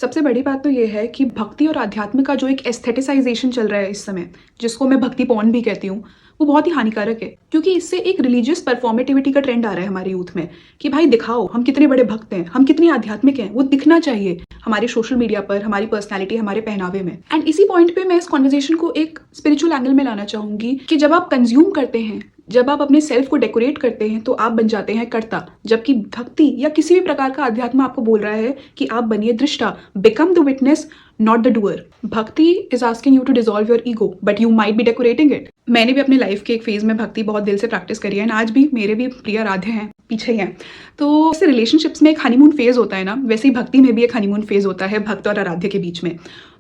सबसे बड़ी बात तो ये है कि भक्ति और आध्यात्म का जो एक एस्थेटिसाइजेशन चल रहा है इस समय, जिसको मैं भक्ति पॉर्न भी कहती हूँ, वो बहुत ही हानिकारक है। क्योंकि इससे एक रिलीजियस परफॉर्मेटिविटी का ट्रेंड आ रहा है हमारे यूथ में कि भाई दिखाओ हम कितने बड़े भक्त हैं, हम कितने आध्यात्मिक हैं, वो दिखना चाहिए हमारे सोशल मीडिया पर, हमारी पर्सनैलिटी, हमारे पहनावे में। एंड इसी पॉइंट पे मैं इस कॉन्वर्जेशन को एक स्पिरिचुअल एंगल में लाना चाहूंगी कि जब आप कंज्यूम करते हैं, जब आप अपने सेल्फ को डेकोरेट करते हैं, तो आप बन जाते हैं कर्ता, जबकि भक्ति या किसी भी प्रकार का अध्यात्म आपको बोल रहा है कि आप बनिए दृष्टा, become the witness, not the doer. Bhakti is asking you to dissolve your ego, but you might be decorating it. मैंने भी अपने लाइफ के एक फेज में भक्ति बहुत दिल से प्रैक्टिस करी है, आज भी मेरे भी प्रिय आराध्य हैं, पीछे ही हैं। तो जैसे रिलेशनशिप्स में एक हनीमून फेज होता है ना, वैसे ही भक्ति में भी एक हनीमून फेज होता है भक्त और आराध्य के बीच में।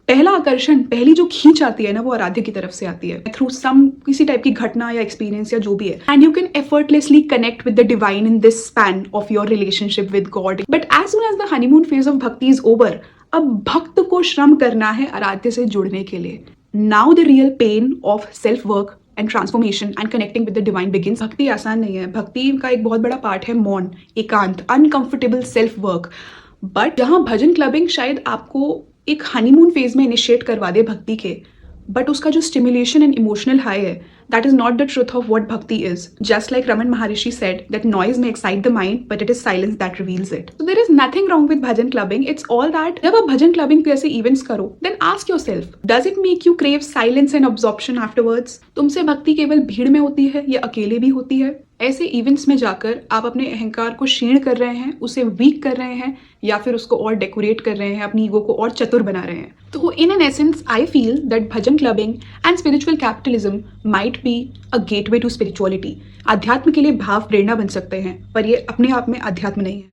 पहला आकर्षण, पहली जो खींच आती है ना, वो आराध्य की तरफ से आती है थ्रू सम किसी टाइप की घटना या एक्सपीरियंस या जो भी है। And you can effortlessly connect with the divine in this span of your relationship with God. But as soon as the honeymoon phase of bhakti is over, अब भक्त को श्रम करना है आराध्य से जुड़ने के लिए। Now the real pain of self work and transformation and connecting with the divine begins. भक्ति आसान नहीं है, भक्ति का एक बहुत बड़ा पार्ट है मौन, एकांत, अनकंफर्टेबल सेल्फ वर्क। बट जहां भजन क्लबिंग शायद आपको एक हनीमून फेज में इनिशिएट करवा दे भक्ति के, बट उसका जो स्टिमुलेशन एंड इमोशनल हाई है, that is not the truth of what भक्ति is. Just like Raman Maharshi said that noise may excite the mind, but it is silence that reveals it. So there is nothing wrong with bhajan clubbing. It's all that जब आप भजन clubbing जैसे events करो, then ask yourself, does it make you crave silence and absorption afterwards? तुमसे भक्ति केवल भीड़ में होती है या अकेले भी होती है? ऐसे इवेंट्स में जाकर आप अपने अहंकार को क्षीण कर रहे हैं, उसे वीक कर रहे हैं, या फिर उसको और डेकोरेट कर रहे हैं, अपनी ईगो को और चतुर बना रहे हैं। तो in an essence I feel that bhajan clubbing and spiritual capitalism might be a gateway to spirituality. अध्यात्म के लिए भाव प्रेरणा बन सकते हैं, पर ये अपने आप में अध्यात्म नहीं है।